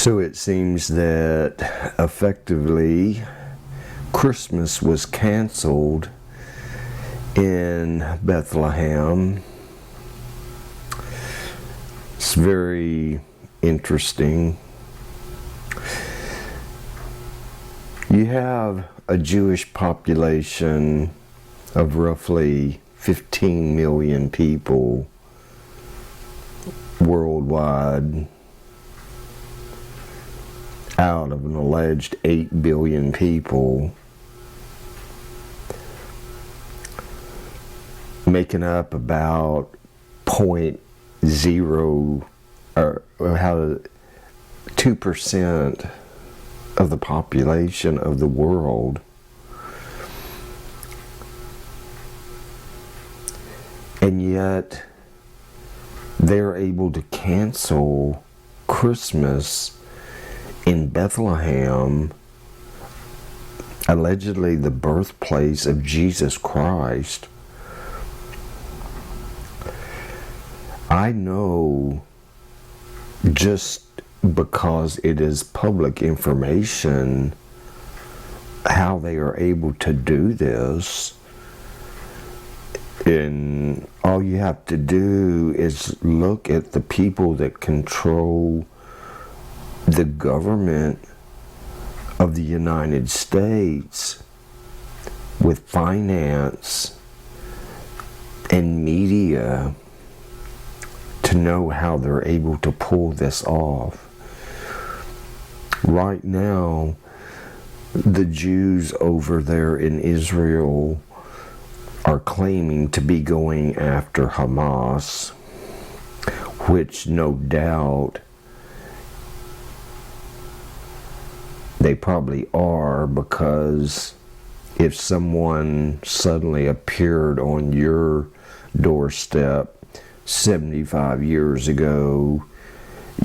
So it seems that effectively Christmas was canceled in Bethlehem. It's very interesting. You have a Jewish population of roughly 15 million people worldwide out of an alleged 8 billion people, making up about 0.0 or how 2% of the population of the world. And yet they're able to cancel Christmas in Bethlehem, allegedly the birthplace of Jesus Christ. I know, just because it is public information, how they are able to do this. And all you have to do is look at the people that control the government of the United States with finance and media to know how they're able to pull this off. Right now, the Jews over there in Israel are claiming to be going after Hamas, which no doubt they probably are, because if someone suddenly appeared on your doorstep 75 years ago,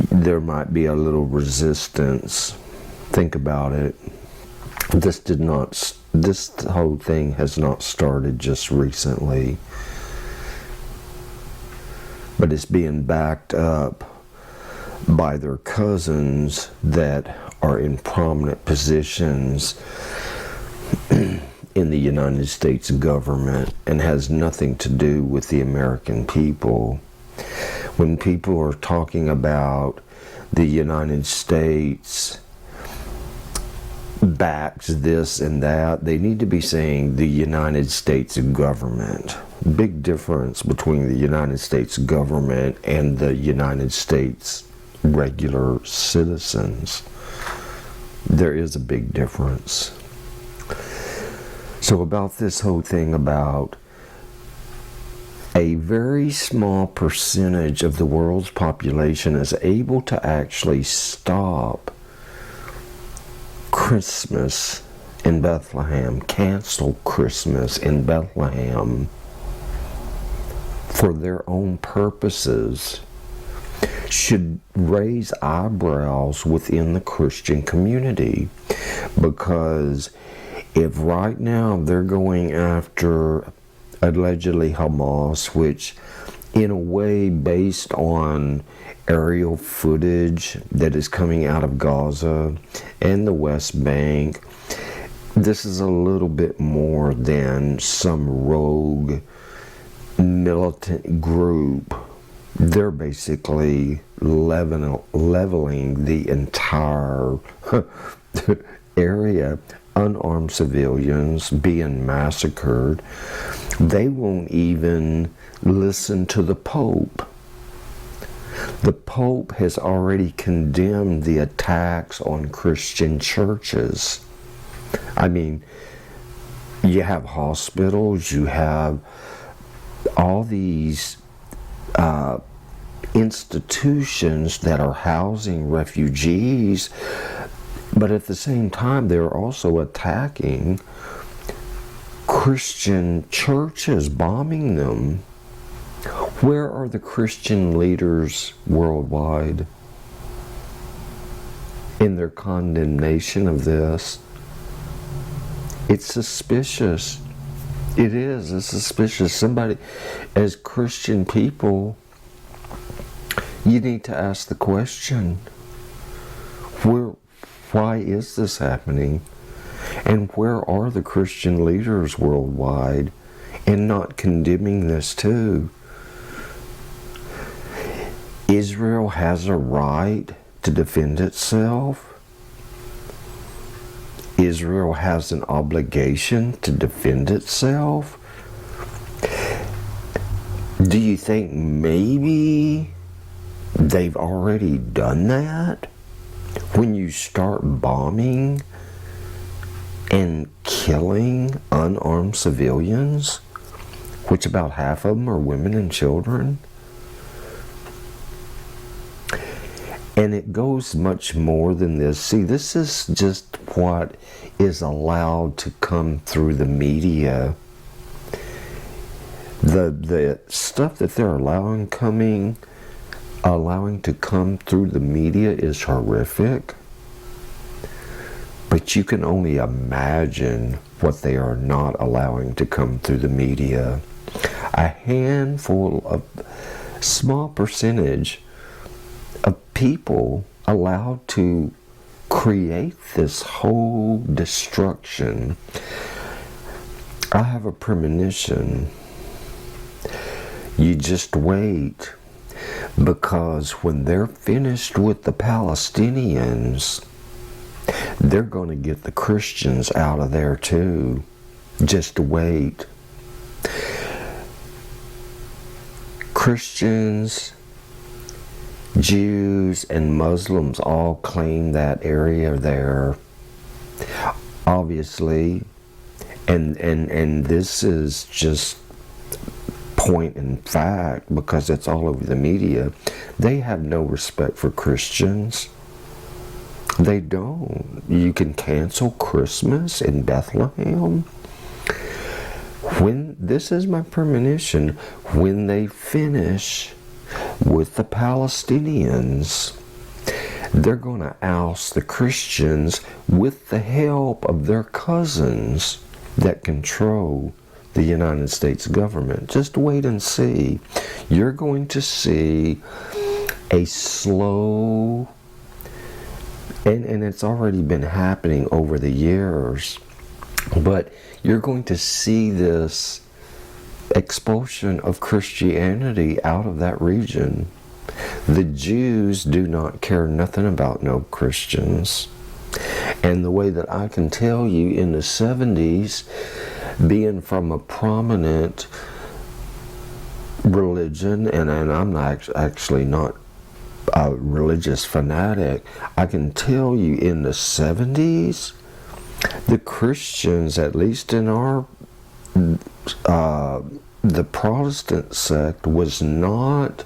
there might be a little resistance. Think about it. This whole thing has not started just recently, but it's being backed up by their cousins that are in prominent positions in the United States government and has nothing to do with the American people. When people are talking about the United States backs this and that, they need to be saying the United States government. Big difference between the United States government and the United States regular citizens. There is a big difference. So about this whole thing about a very small percentage of the world's population is able to actually stop Christmas in Bethlehem, cancel Christmas in Bethlehem for their own purposes, should raise eyebrows within the Christian community. Because if right now they're going after allegedly Hamas, which in a way, based on aerial footage that is coming out of Gaza and the West Bank, this is a little bit more than some rogue militant group. They're basically leveling the entire area. Unarmed civilians being massacred. They won't even listen to the Pope. The Pope has already condemned the attacks on Christian churches. I mean, you have hospitals, you have all these institutions that are housing refugees, but at the same time, they're also attacking Christian churches, bombing them. Where are the Christian leaders worldwide in their condemnation of this? It's suspicious. It is. It's suspicious. Somebody, as Christian people, you need to ask the question, Why is this happening? And where are the Christian leaders worldwide in not condemning this too? Israel has a right to defend itself. Israel has an obligation to defend itself. Do you think maybe they've already done that? When you start bombing and killing unarmed civilians, which about half of them are women and children. And it goes much more than this. See, this is just what is allowed to come through the media. The stuff that they're allowing to come through the media is horrific. But you can only imagine what they are not allowing to come through the media. A handful of small percentage of people allowed to create this whole destruction. I have a premonition. You just wait, because when they're finished with the Palestinians, they're going to get the Christians out of there too. Just wait. Christians, Jews, and Muslims all claim that area there, obviously, and this is just point in fact, because it's all over the media. They have no respect for Christians. They don't. You can cancel Christmas in Bethlehem. This is my premonition, when they finish with the Palestinians, they're going to oust the Christians with the help of their cousins that control the United States government. Just wait and see. You're going to see a slow, and it's already been happening over the years, but you're going to see this expulsion of Christianity out of that region. The Jews do not care nothing about no Christians. And the way that I can tell you, in the 70s, being from a prominent religion, and I'm not actually not a religious fanatic, I can tell you in the 70s, the Christians, at least in our the Protestant sect, was not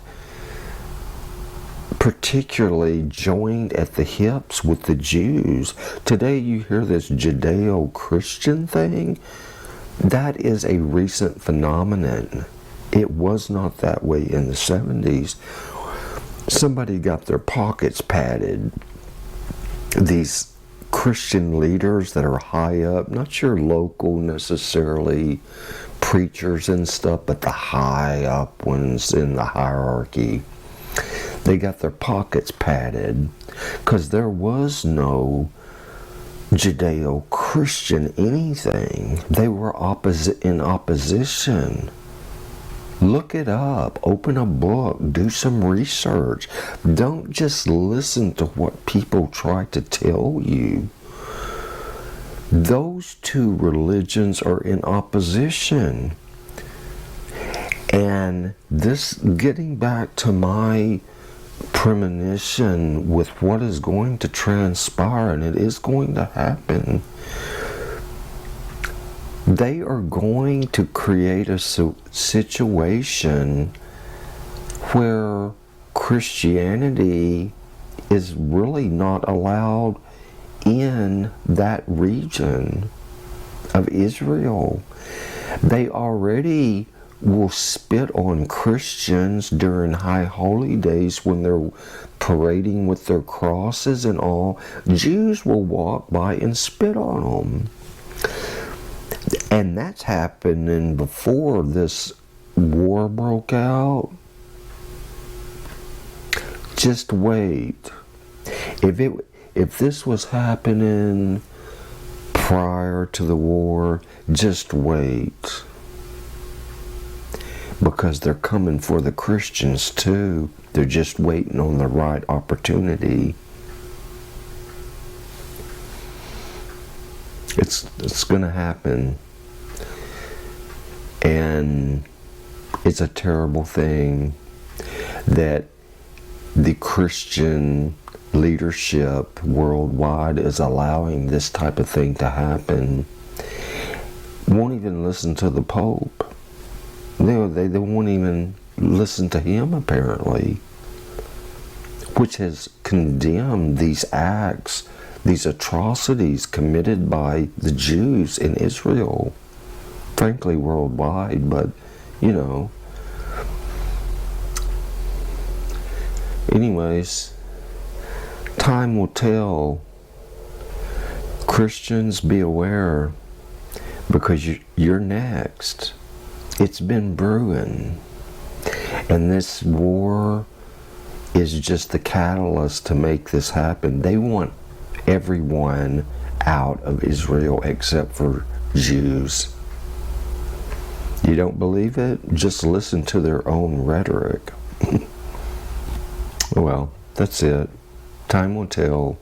particularly joined at the hips with the Jews. Today you hear this Judeo-Christian thing. That is a recent phenomenon. It was not that way in the 70s. Somebody got their pockets padded. These Christian leaders that are high up, not your local necessarily preachers and stuff, but the high up ones in the hierarchy, they got their pockets padded because there was no Judeo-Christian anything. They were in opposition. Look it up. Open a book. Do some research. Don't just listen to what people try to tell you. Those two religions are in opposition. And this, getting back to my premonition with what is going to transpire, and it is going to happen, they are going to create a situation where Christianity is really not allowed in that region of Israel. They already will spit on Christians during high holy days when they're parading with their crosses and all. Jews will walk by and spit on them. And that's happening before this war broke out. Just wait. If if this was happening prior to the war, just wait. Because they're coming for the Christians too. They're just waiting on the right opportunity. It's going to happen. And it's a terrible thing that the Christian leadership worldwide is allowing this type of thing to happen. Won't even listen to the Pope. They won't even listen to him, apparently, which has condemned these acts, these atrocities committed by the Jews in Israel, frankly worldwide, but you know. Anyways, time will tell. Christians, be aware, because you're next. It's been brewing, and this war is just the catalyst to make this happen. They want everyone out of Israel except for Jews. You don't believe it? Just listen to their own rhetoric. Well, that's it. Time will tell.